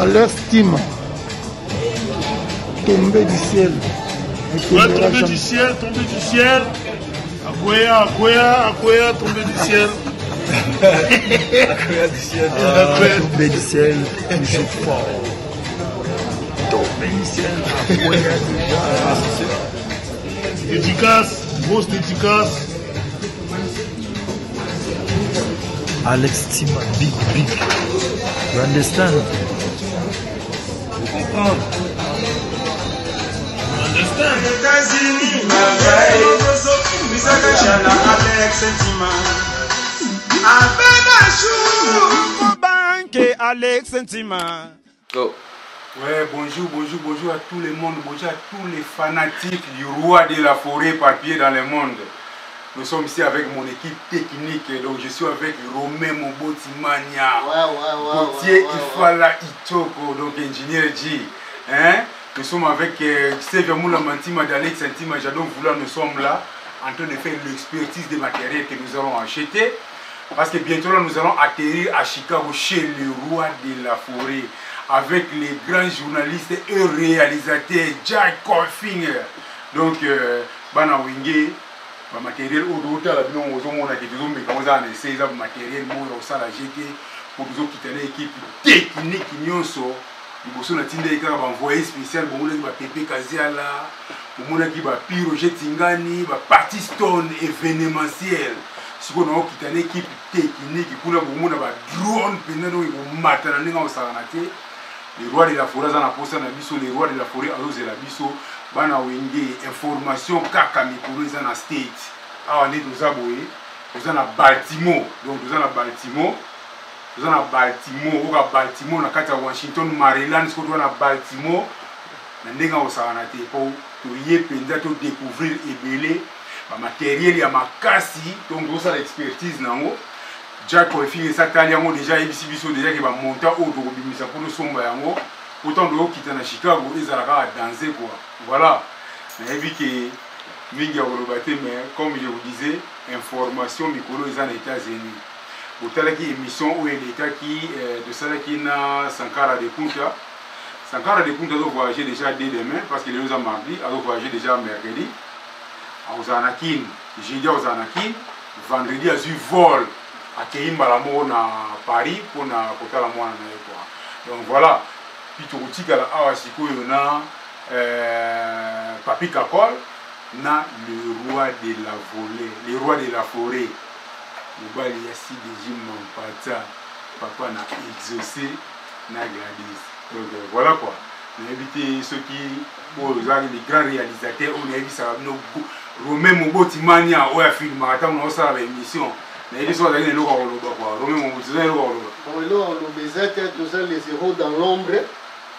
Alerte Team. Tombé du ciel. Ouais, tombé du ciel, tombé du ciel. Akoya, tombé du ciel. Akoya du ciel. Tombé du ciel, toujours fort. Tombé du ciel, Akoya déjà. Dédicace, grosse dédicace. Alex Team, big. You understand? Vous comprenez? Alex Sentiment. Go. Ouais, bonjour à tout le monde, bonjour à tous les fanatiques du roi de la forêt papier dans le monde. Nous sommes ici avec mon équipe technique, donc je suis avec Romain Mobotimania, Gauthier Ifala Itoko, donc ingénieur G. Hein? Nous sommes avec Xavier Moulamantima d'Alex Sentima, Jadon Voula, nous sommes là en train de faire l'expertise des matériels que nous allons acheter. Parce que bientôt là, nous allons atterrir à Chicago chez le roi de la forêt avec les grands journalistes et réalisateurs Jack Colfinger. Donc, Bana Wingé, matériel au delà la bilan aux hommes qui nous ont mis comme ça, c'est un matériel au sein de la GT pour nous quitter l'équipe technique qui nous sort. Nous avons envoyé spécial pour nous PP Kaziala, pour nous Piro Jetingani, Parti Stone événementiel. Si on a quitté l'équipe technique, pour nous avons drone, les rois de la forêt, les rois de la forêt, bana wenge information kaka mikolo eza na state awa nde toza boye toza na Baltimore, donc toza na Baltimore oka Baltimore na kati ya Washington Maryland siko toza na Baltimore na ndenge osala te po toye mpenza to découvrir ebele bamateriel ya makasi donc tozosala expertise nango Jack Colfinger esatali yango déjà yebisi biso déjà ke bamonta oyo tokobimisa mpo tosomba yango autant de quitter na Chicago, ils allaient à danser quoi. Voilà. Mais vu que Mingia Olobate, mais comme je vous disais, information Mikolo ils en États-Unis. Autant qui émission où il est qui de celle qui n'a Sankara de Punta. Sankara de Punta doit voyager déjà dès demain parce qu'il est aux mardi, elle doit voyager déjà mercredi. À Ozanakin, jeudi à Ozanakin, vendredi à du vol à Keimbalamo à Paris pour na Kota la Moine quoi. Donc voilà. Puis tu as Papi Kakol, na le roi de la volée, le roi de la forêt. Le bal y a si déjà mon pata, papa n'a exaucé, na Gladys. Donc voilà quoi. On a invité ceux qui, les grands réalisateurs, on a invité ça, Romain Mobotimania, on a filmé, on a fait l'émission. Les héros dans l'ombre,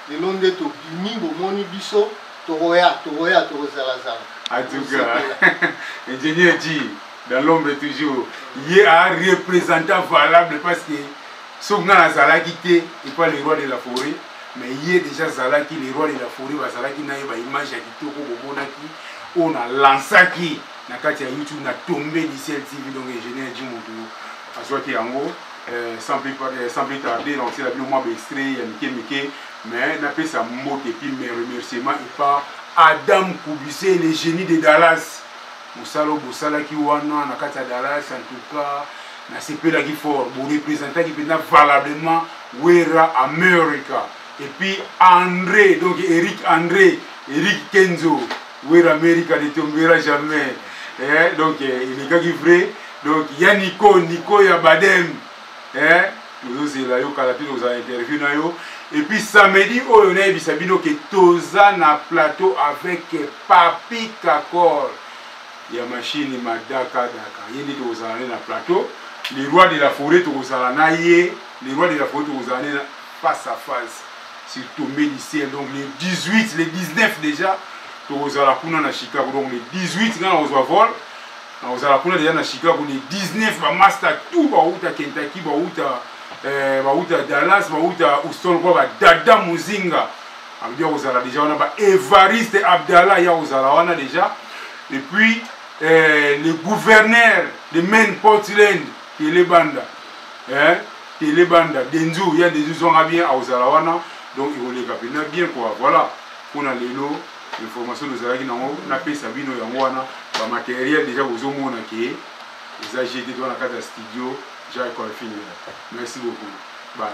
de l'onde to bimi bomoni biso toroya salazala. En tout cas, ingénieur G, dans l'ombre toujours, il est un représentant valable parce que ce qu'on a Zalaki et pas le roi de la forêt, mais il est déjà Zalaki, le roi de la forêt, Zalaki n'a pas image à Kitoko Bomonaki, on a lancé qui. Na kati ya YouTube na tombé du ciel TV donc ingénieur G Moutoulo à soit qui en haut sans plus tarder donc c'est la plus moi extrait ya Mike mais n'a pas sa mot et puis mes remerciements et par Adam Koubissé le génie de Dallas Moussalo Bosala qui wana na kati ya Dallas en tout cas na CP la qui fort pour représenter qui peut valablement Wera America et puis André donc Eric Kenzo Wera America ne tombera jamais. Donc il est gars qui vrai donc il y a Nico ya Badem nous aussi là yo kalapi nous a interview na yo et puis samedi on a bisabino que toza na plateau avec Papi Kakol ya machine madaka yindi toza na plateau les rois de la forêt toza na ye les rois de la forêt toza na face à face sur tombé du ciel donc les 18 les 19 déjà tozala kuna na Chicago donc les 18 quand on va vol tozala kuna déjà na Chicago les 19 ba master tout ba uta Kentucky ba uta Dallas ba uta Houston ba Dada Muzinga abia ozala déjà on a ba Evariste Abdallah ya ozala wana déjà et puis le gouverneur de Maine Portland Telebanda Denzu ya Denzu zonga bien ozala wana donc ekoleka mpena bien quoi. Voilà mpona lelo information tozalaki nango napesa bino yango wana bamateriel déjà bozomona ke eza jeté toa na kati ya studio Jacques Colfinger. Merci beaucoup. Bye.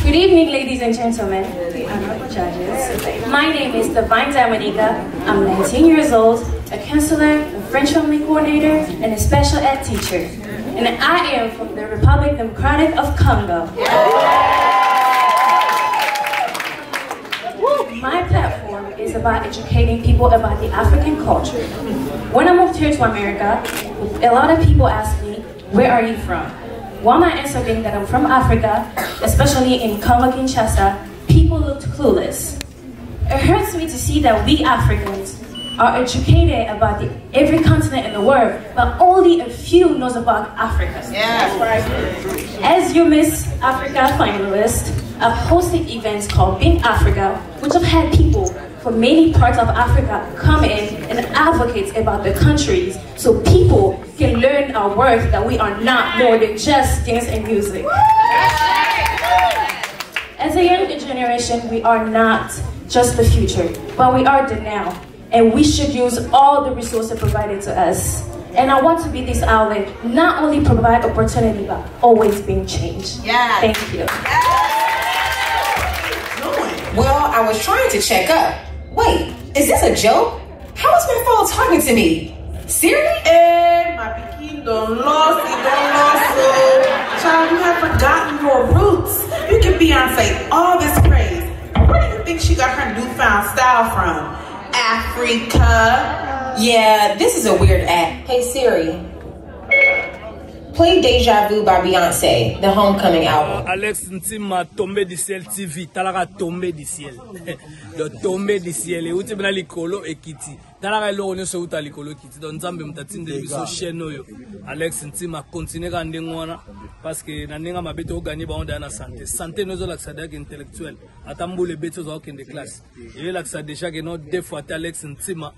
Good evening, ladies and gentlemen, honorable judges. My name is Divine Dominica. I'm 19 years old, a counselor, a French family coordinator, and a special ed teacher. And I am from the Republic Democratic of Congo. My platform is about educating people about the African culture. When I moved here to America, a lot of people ask me, where are you from? While my answer being that I'm from Africa, especially in Congo-Kinshasa, people looked clueless. It hurts me to see that we Africans are educated about every continent in the world, but only a few knows about Africa. Yeah. As your Miss Africa finalist, I've hosted events called Being Africa, which have had people from many parts of Africa come in and advocate about their countries so people can learn our worth, that we are not more than just dance and music. As a younger generation, we are not just the future, but we are the now. And we should use all the resources provided to us. And I want to be this outlet, not only provide opportunity, but always being changed. Yeah. Thank you. Well, I was trying to check up. Wait, is this a joke? How is my phone talking to me? Siri? My pikin don't lost it. Child, you have forgotten your roots. You give Beyonce all this praise. Where do you think she got her newfound style from? Africa. Yeah, this is a weird app. Hey Siri, play Deja Vu by Beyonce, the Homecoming album. Alex Ntima Tombé du ciel TV, Talara Tombé du ciel. Le Tombé du ciel. Et où tu es likolo et Kitty. Talara lo on se uta likolo Kitty. Donc Zambé mtatine de biso chaîne yo. Alex Ntima continue à ndengwana parce que nanenga mabete o gagner ba onda na santé. Santé nous l'accès intellectuel. Atambo le beto zo aucune de classe. Et l'accès déjà que non deux fois Alex Ntima.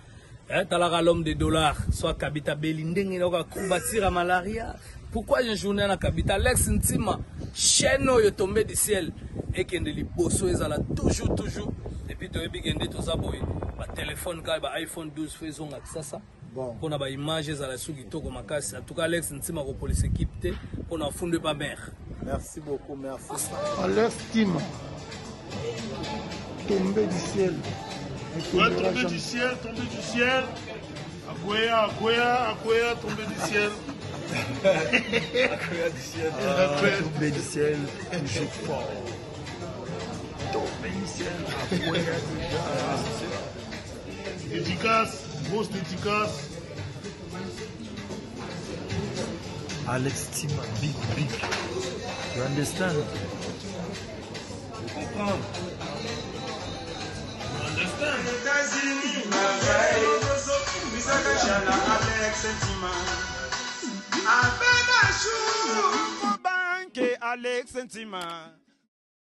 Talara l'homme de dollars, soit Kabita Belindeng et combattre la malaria. Pourquoi j'ai journée à la capitale? Alex Ntima, chaîne yo tombé du ciel et qu'il y a des bossos, ils ont toujours. Et puis tu as vu qu'il y a tout ça, le téléphone, le iPhone 12, faisons ça. Pour avoir des images, ils ont la souki toko makasi. En tout cas, Alex Ntima, pour police équipe, pour ne fonder pas mère. Merci beaucoup, merci. Alex Ntima, tombé du ciel. Ouais, tombé du ciel. Akoya, tombé du ciel. Tombé du ciel, toujours fort. Tombé du ciel, Akoya déjà. Efficace, grosse dédicace. Alex Ntima, big. You understand? Je comprends. Alex Ntima.